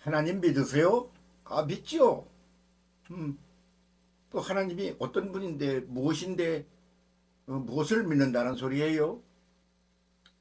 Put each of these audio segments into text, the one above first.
하나님 믿으세요? 아, 믿죠. 음, 또 하나님이 어떤 분인데 무엇인데 무엇을 믿는다는 소리예요?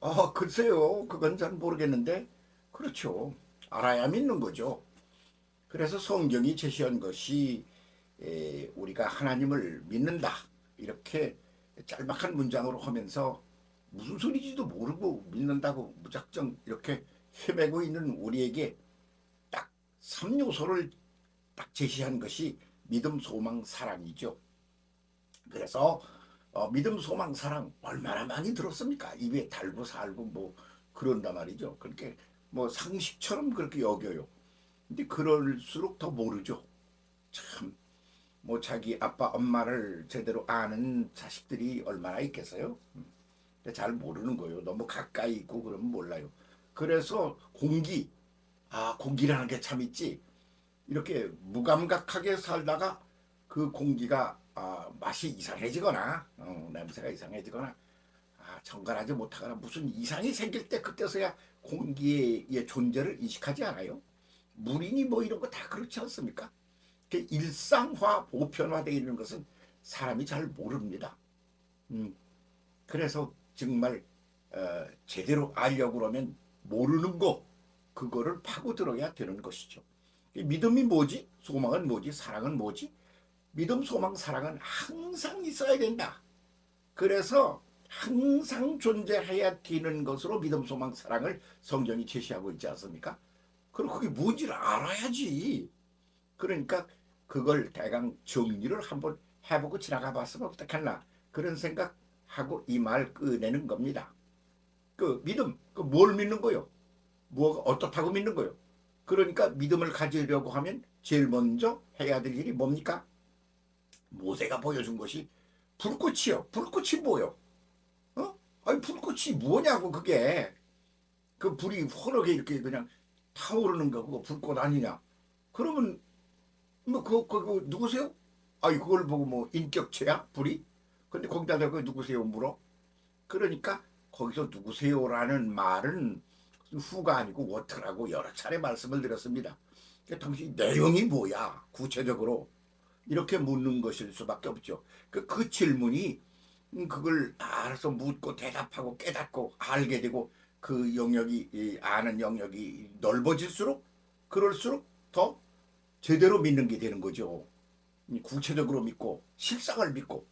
아, 글쎄요. 그건 잘 모르겠는데 그렇죠. 알아야 믿는 거죠. 그래서 성경이 제시한 것이 우리가 하나님을 믿는다 이렇게 짤막한 문장으로 하면서 무슨 소리인지도 모르고 믿는다고 무작정 이렇게 헤매고 있는 우리에게 딱 3요소를 딱 제시한 것이 믿음, 소망, 사랑이죠. 그래서 믿음, 소망, 사랑 얼마나 많이 들었습니까? 입에 달고 살고 뭐 그런단 말이죠. 그렇게 뭐 상식처럼 그렇게 여겨요. 근데 그럴수록 더 모르죠. 참, 뭐 자기 아빠, 엄마를 제대로 아는 자식들이 얼마나 있겠어요? 근데 잘 모르는 거예요. 너무 가까이 있고 그러면 몰라요. 그래서 공기라는 게 참 있지. 이렇게 무감각하게 살다가 그 공기가 맛이 이상해지거나 냄새가 이상해지거나 정갈하지 못하거나 무슨 이상이 생길 때 그때서야 공기의 존재를 인식하지 않아요. 물이니 뭐 이런 거 다 그렇지 않습니까? 일상화 보편화되어 있는 것은 사람이 잘 모릅니다. 음, 그래서 정말 제대로 알려고 그러면 모르는 거 그거를 파고들어야 되는 것이죠. 믿음이 뭐지? 소망은 뭐지? 사랑은 뭐지? 믿음, 소망, 사랑은 항상 있어야 된다. 그래서 항상 존재해야 되는 것으로 믿음, 소망, 사랑을 성경이 제시하고 있지 않습니까? 그럼 그게 뭔지를 알아야지. 그러니까 그걸 대강 정리를 한번 해보고 지나가 봤으면 어떡했나 그런 생각하고 이 말 꺼내는 겁니다. 그 믿음, 그 뭘 믿는 거요? 뭐가 어떻다고 믿는 거요? 그러니까 믿음을 가지려고 하면 제일 먼저 해야 될 일이 뭡니까? 모세가 보여준 것이 불꽃이요. 불꽃이 뭐요? 아니 불꽃이 뭐냐고 그게. 그 불이 환하게 이렇게 그냥 타오르는 거 그거 불꽃 아니냐? 그러면 뭐 그거 누구세요? 아이 그걸 보고 뭐 인격체야 불이? 근데 거기다 대고 누구세요 물어? 그러니까 거기서 누구세요라는 말은 후가 아니고 워터라고 여러 차례 말씀을 드렸습니다. 그러니까 당신 내용이 뭐야 구체적으로 이렇게 묻는 것일 수밖에 없죠. 그 질문이 그걸 알아서 묻고 대답하고 깨닫고 알게 되고 그 영역이 아는 영역이 넓어질수록 그럴수록 더 제대로 믿는 게 되는 거죠. 구체적으로 믿고 실상을 믿고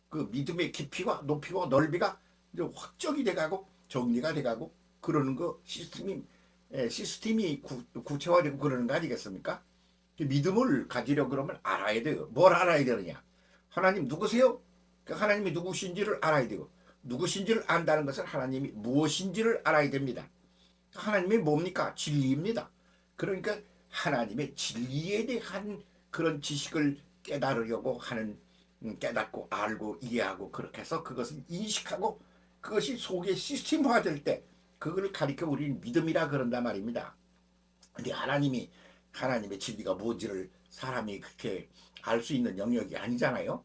그 믿음의 깊이와 높이와 넓이가 이제 확정이 돼가고 정리가 돼가고 그러는 거 시스템이 구체화되고 그러는 거 아니겠습니까? 믿음을 가지려 그러면 알아야 돼요. 뭘 알아야 되느냐? 하나님 누구세요? 하나님이 누구신지를 알아야 되고 누구신지를 안다는 것은 하나님이 무엇인지를 알아야 됩니다. 하나님이 뭡니까? 진리입니다. 그러니까 하나님의 진리에 대한 그런 지식을 깨달으려고 하는 깨닫고 알고 이해하고 그렇게 해서 그것을 인식하고 그것이 속에 시스템화될 때 그걸 가리켜 우리는 믿음이라 그런단 말입니다. 근데 하나님의 진리가 뭔지를 사람이 그렇게 알 수 있는 영역이 아니잖아요.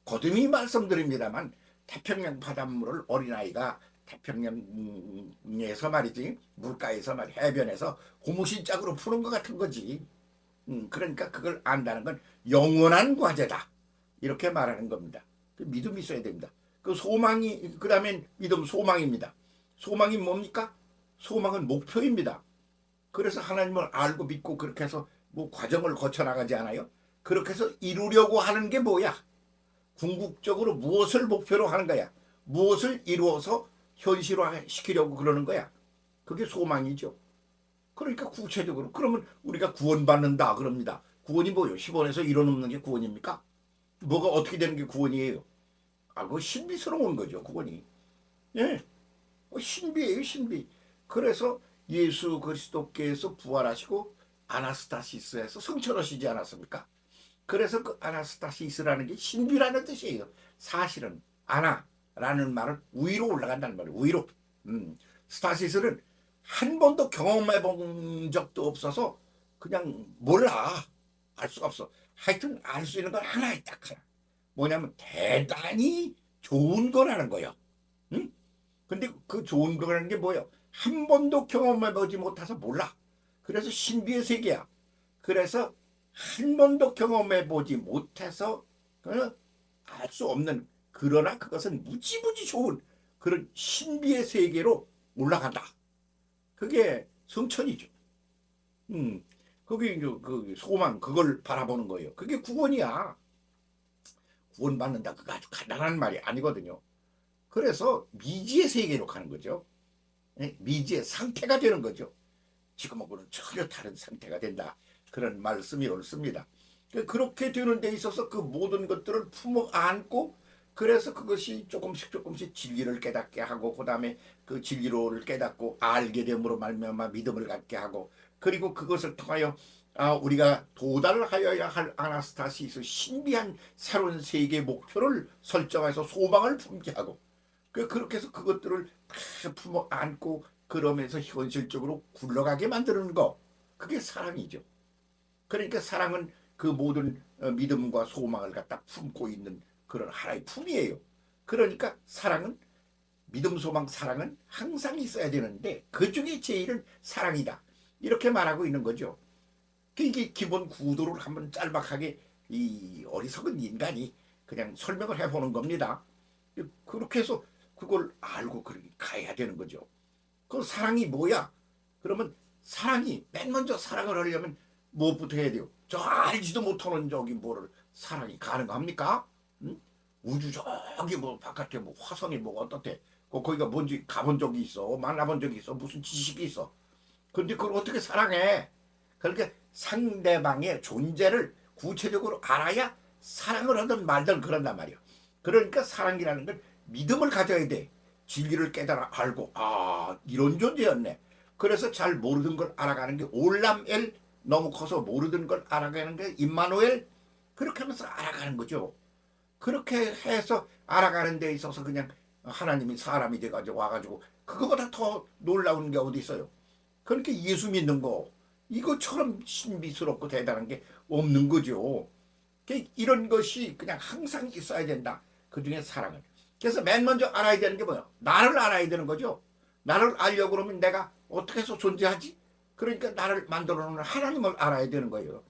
거듭이 말씀드립니다만 태평양 바닷물을 어린아이가 태평양에서 말이지 물가에서 말 해변에서 고무신 짝으로 푸는 것 같은 거지. 그러니까 그걸 안다는 건 영원한 과제다. 이렇게 말하는 겁니다. 그 믿음이 있어야 됩니다. 그 소망이 그 다음엔 믿음 소망입니다. 소망이 뭡니까? 소망은 목표입니다. 그래서 하나님을 알고 믿고 그렇게 해서 뭐 과정을 거쳐 나가지 않아요? 그렇게 해서 이루려고 하는 게 뭐야? 궁극적으로 무엇을 목표로 하는 거야? 무엇을 이루어서 현실화 시키려고 그러는 거야? 그게 소망이죠. 그러니까 구체적으로 그러면 우리가 구원받는다 그럽니다. 구원이 뭐예요? 10원에서 1원 없는 게 구원입니까? 뭐가 어떻게 되는 게 구원이에요? 그거 신비스러운 거죠, 구원이. 예, 신비예요, 신비. 그래서 예수 그리스도께서 부활하시고 아나스타시스에서 성천하시지 않았습니까? 그래서 그 아나스타시스라는 게 신비라는 뜻이에요. 사실은 아나라는 말은 위로 올라간다는 말이에요. 위로. 스타시스는 한 번도 경험해 본 적도 없어서 그냥 몰라. 알 수가 없어. 하여튼 알 수 있는 건 하나에 딱 하나. 뭐냐면 대단히 좋은 거라는 거예요. 근데 그 좋은 거라는 게 뭐예요? 한 번도 경험해 보지 못해서 몰라. 그래서 신비의 세계야. 그래서 한 번도 경험해 보지 못해서 알 수 없는, 그러나 그것은 무지무지 좋은 그런 신비의 세계로 올라간다. 그게 성천이죠. 음, 그게 이제 그 소망, 그걸 바라보는 거예요. 그게 구원이야. 구원받는다. 그거 아주 간단한 말이 아니거든요. 그래서 미지의 세계로 가는 거죠. 예? 미지의 상태가 되는 거죠. 지금하고는 전혀 다른 상태가 된다. 그런 말씀이 옳습니다. 그렇게 되는 데 있어서 그 모든 것들을 품어 안고, 그래서 그것이 조금씩 조금씩 진리를 깨닫게 하고, 그 다음에 그 진리를 깨닫고 알게 됨으로 말미암아 믿음을 갖게 하고, 그리고 그것을 통하여 우리가 도달하여야 할 아나스타시스, 신비한 새로운 세계 목표를 설정해서 소망을 품게 하고, 그렇게 해서 그것들을 다 품어 안고 그러면서 현실적으로 굴러가게 만드는 거, 그게 사랑이죠. 그러니까 사랑은 그 모든 믿음과 소망을 갖다 품고 있는 그런 하나의 품이에요. 그러니까 사랑은, 믿음, 소망, 사랑은 항상 있어야 되는데 그 중에 제일은 사랑이다. 이렇게 말하고 있는 거죠. 이게 기본 구도를 한번 짤막하게 이 어리석은 인간이 그냥 설명을 해보는 겁니다. 그렇게 해서 그걸 알고 그렇게 가야 되는 거죠. 그 사랑이 뭐야? 그러면 사랑이, 맨 먼저 사랑을 하려면 무엇부터 해야 돼요? 저 알지도 못하는 저기 뭐를 사랑이 가능합니까? 응? 우주 저기 뭐 바깥에 뭐 화성이 뭐 어떻대? 거기가 뭔지 가본 적이 있어? 만나본 적이 있어? 무슨 지식이 있어? 근데 그걸 어떻게 사랑해? 그러니까 상대방의 존재를 구체적으로 알아야 사랑을 하든 말든 그런단 말이야. 그러니까 사랑이라는 건 믿음을 가져야 돼. 진리를 깨달아 알고, 이런 존재였네. 그래서 잘 모르던 걸 알아가는 게 올람엘, 너무 커서 모르던 걸 알아가는 게 임마누엘. 그렇게 하면서 알아가는 거죠. 그렇게 해서 알아가는 데 있어서 그냥 하나님이 사람이 돼가지고 와가지고 그거보다 더 놀라운 게 어디 있어요. 그렇게 예수 믿는 거, 이것처럼 신비스럽고 대단한 게 없는 거죠. 이런 것이 그냥 항상 있어야 된다. 그중에 사랑을. 그래서 맨 먼저 알아야 되는 게 뭐예요? 나를 알아야 되는 거죠. 나를 알려고 그러면 내가 어떻게 해서 존재하지? 그러니까 나를 만들어 놓은 하나님을 알아야 되는 거예요.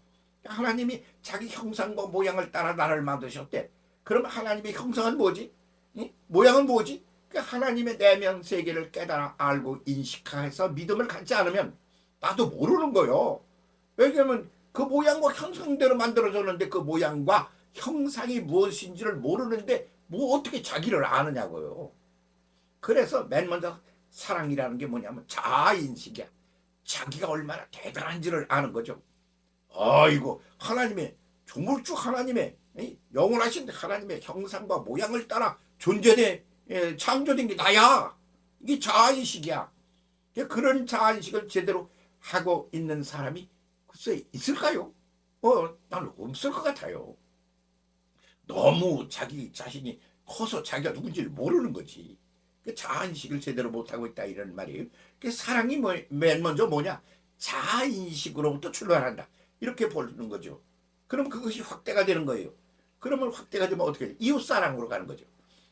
하나님이 자기 형상과 모양을 따라 나를 만드셨대. 그럼 하나님의 형상은 뭐지? 응? 모양은 뭐지? 하나님의 내면 세계를 깨달아 알고 인식해서 믿음을 갖지 않으면 나도 모르는 거요. 왜냐하면 그 모양과 형상대로 만들어졌는데 그 모양과 형상이 무엇인지를 모르는데 뭐 어떻게 자기를 아느냐고요. 그래서 맨 먼저 사랑이라는 게 뭐냐면 자아인식이야. 자기가 얼마나 대단한지를 아는 거죠. 아이고, 하나님의, 조물주 하나님의 영원하신 하나님의 형상과 모양을 따라 존재돼 창조된 게 나야. 이게 자아인식이야. 그런 자아인식을 제대로 하고 있는 사람이 글쎄 있을까요? 나는 없을 것 같아요. 너무 자기 자신이 커서 자기가 누군지를 모르는 거지. 자아인식을 제대로 못하고 있다 이런 말이에요. 사랑이 맨 먼저 뭐냐? 자아인식으로부터 출발한다. 이렇게 보는 거죠. 그럼 그것이 확대가 되는 거예요. 그러면 확대가 되면 어떻게 돼요? 이웃사랑으로 가는 거죠.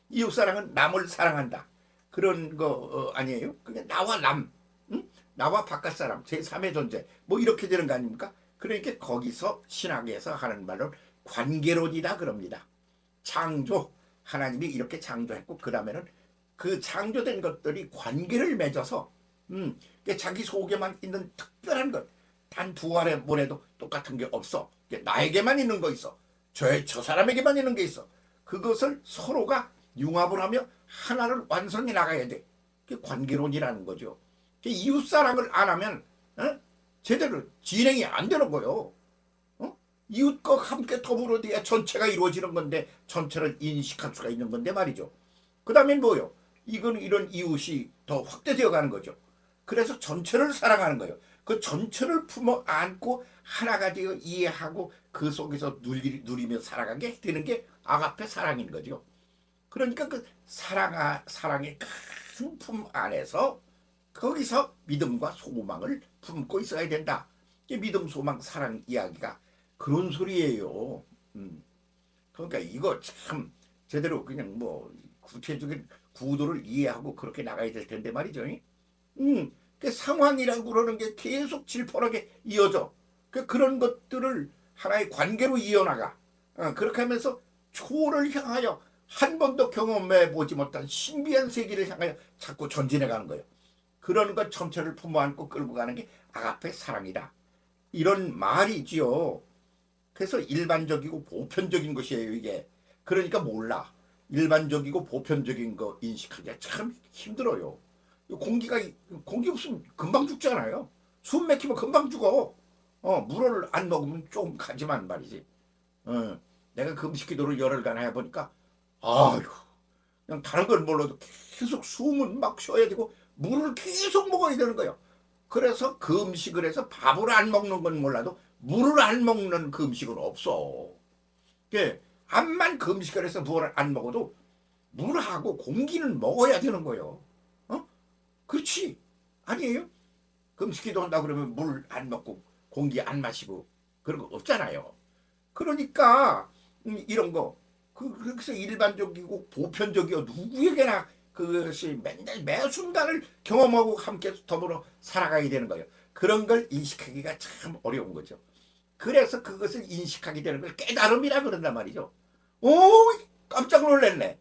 이웃사랑은 남을 사랑한다. 그런 거 아니에요? 그게 나와 남, 응? 나와 바깥 사람, 제3의 존재, 뭐 이렇게 되는 거 아닙니까? 그러니까 거기서 신학에서 하는 말로 관계론이다 그럽니다. 창조, 하나님이 이렇게 창조했고 그 다음에는 그 창조된 것들이 관계를 맺어서 자기 속에만 있는 특별한 것, 단 두 알의 모래도 똑같은 게 없어. 나에게만 있는 거 있어. 저 사람에게만 있는 게 있어. 그것을 서로가 융합을 하며 하나를 완성해 나가야 돼. 그게 관계론이라는 거죠. 이웃사랑을 안 하면 제대로 진행이 안 되는 거예요. 이웃과 함께 더불어야 전체가 이루어지는 건데, 전체를 인식할 수가 있는 건데 말이죠. 그 다음엔 뭐요? 이건 이런 이웃이 더 확대되어 가는 거죠. 그래서 전체를 사랑하는 거예요. 그 전체를 품어 안고 하나가 되어 이해하고 그 속에서 누리며 살아가게 되는 게 아가페 사랑인 거죠. 그러니까 그 사랑의 큰 품 안에서 거기서 믿음과 소망을 품고 있어야 된다. 믿음, 소망, 사랑 이야기가 그런 소리예요. 그러니까 이거 참 제대로 그냥 뭐 구체적인 구도를 이해하고 그렇게 나가야 될 텐데 말이죠. 그 상황이라고 그러는 게 계속 질펀하게 이어져. 그런 것들을 하나의 관계로 이어나가. 그렇게 하면서 초를 향하여 한 번도 경험해 보지 못한 신비한 세계를 향하여 자꾸 전진해 가는 거예요. 그러는 것 전체를 품어안고 끌고 가는 게 아가페 사랑이다. 이런 말이지요. 그래서 일반적이고 보편적인 것이에요, 이게. 그러니까 몰라. 일반적이고 보편적인 거 인식하기가 참 힘들어요. 공기 없으면 금방 죽잖아요. 숨 막히면 금방 죽어. 물을 안 먹으면 조금 가지만 말이지. 내가 금식 기도를 열흘간 해보니까 아유, 그냥 다른 걸 몰라도 계속 숨은 막 쉬어야 되고 물을 계속 먹어야 되는 거예요. 그래서 금식을 해서 밥을 안 먹는 건 몰라도 물을 안 먹는 금식은 없어. 암만 금식을 해서 물을 안 먹어도 물하고 공기는 먹어야 되는 거예요. 그렇지. 아니에요? 금식기도 한다 그러면 물 안 먹고 공기 안 마시고 그런 거 없잖아요. 그러니까 이런 거 그래서 일반적이고 보편적이고 누구에게나 그것이 맨날 매 순간을 경험하고 함께 더불어 살아가야 되는 거예요. 그런 걸 인식하기가 참 어려운 거죠. 그래서 그것을 인식하게 되는 걸 깨달음이라 그런단 말이죠. 오, 깜짝 놀랐네.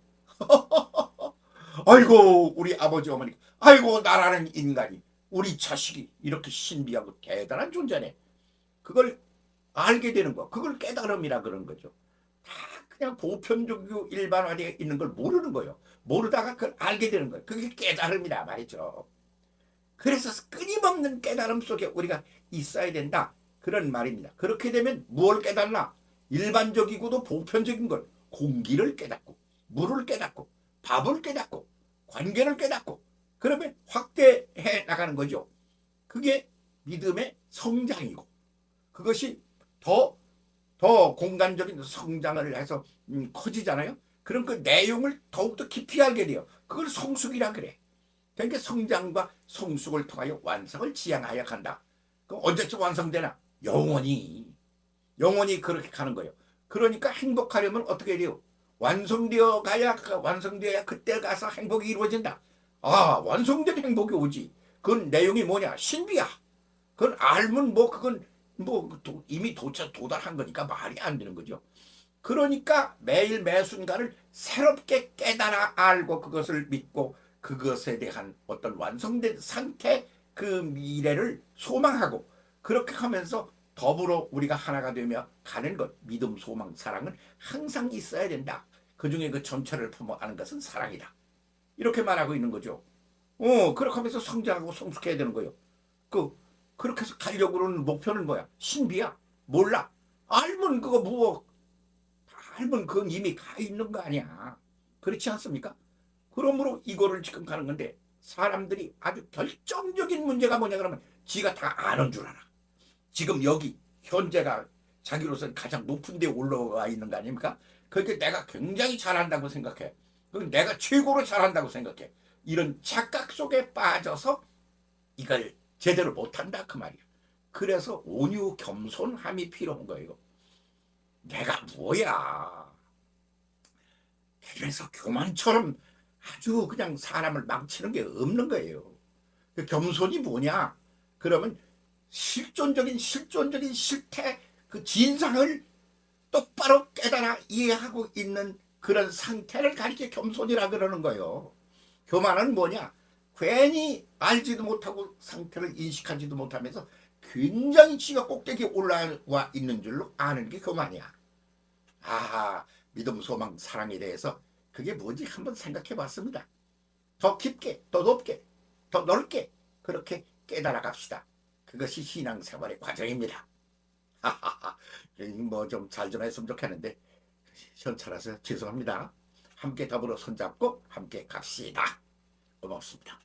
아이고 우리 아버지 어머니, 아이고 나라는 인간이, 우리 자식이 이렇게 신비하고 대단한 존재네. 그걸 알게 되는 거, 그걸 깨달음이라 그런 거죠. 다 그냥 보편적이고 일반화되어 있는 걸 모르는 거예요. 모르다가 그걸 알게 되는 거예요. 그게 깨달음이라 말이죠. 그래서 끊임없는 깨달음 속에 우리가 있어야 된다, 그런 말입니다. 그렇게 되면 무엇을 깨달나? 일반적이고도 보편적인 걸, 공기를 깨닫고 물을 깨닫고 밥을 깨닫고 관계를 깨닫고 그러면 확대해 나가는 거죠. 그게 믿음의 성장이고, 그것이 더 공간적인 성장을 해서 커지잖아요. 그럼 그 내용을 더욱더 깊이 알게 돼요. 그걸 성숙이라 그래. 그러니까 성장과 성숙을 통하여 완성을 지향하여 간다. 그럼 언제쯤 완성되나? 영원히 그렇게 가는 거예요. 그러니까 행복하려면 어떻게 돼요? 완성되어야 그때 가서 행복이 이루어진다. 완성된 행복이 오지. 그건 내용이 뭐냐? 신비야. 그건 알면 그건 이미 도달한 거니까 말이 안 되는 거죠. 그러니까 매일 매 순간을 새롭게 깨달아 알고 그것을 믿고 그것에 대한 어떤 완성된 상태, 그 미래를 소망하고, 그렇게 하면서 더불어 우리가 하나가 되며 가는 것, 믿음, 소망, 사랑은 항상 있어야 된다. 그중에 그 전체를 품어 아는 것은 사랑이다. 이렇게 말하고 있는 거죠. 그렇게 하면서 성장하고 성숙해야 되는 거예요. 그렇게 해서 가려고 그러는 목표는 뭐야? 신비야? 몰라. 알면 그거 알면 그건 이미 가 있는 거 아니야. 그렇지 않습니까? 그러므로 이거를 지금 가는 건데, 사람들이 아주 결정적인 문제가 뭐냐 그러면 지가 다 아는 줄 알아. 지금 여기 현재가 자기로서는 가장 높은 데 올라와 있는 거 아닙니까? 그렇게 내가 굉장히 잘한다고 생각해. 내가 최고로 잘한다고 생각해. 이런 착각 속에 빠져서 이걸 제대로 못한다 그 말이야. 그래서 온유 겸손함이 필요한 거예요. 내가 뭐야. 그래서 교만처럼 아주 그냥 사람을 망치는 게 없는 거예요. 그 겸손이 뭐냐? 그러면 실존적인 실태, 그 진상을 똑바로 깨달아 이해하고 있는 그런 상태를 가리켜 겸손이라 그러는 거예요. 교만은 뭐냐? 괜히 알지도 못하고 상태를 인식하지도 못하면서 굉장히 지가 꼭대기에 올라와 있는 줄로 아는 게 교만이야. 믿음, 소망, 사랑에 대해서 그게 뭔지 한번 생각해 봤습니다. 더 깊게, 더 높게, 더 넓게 그렇게 깨달아 갑시다. 그것이 신앙생활의 과정입니다. 좀 잘 좀 했으면 좋겠는데 현찰라서 죄송합니다. 함께 더불어 손잡고 함께 갑시다. 고맙습니다.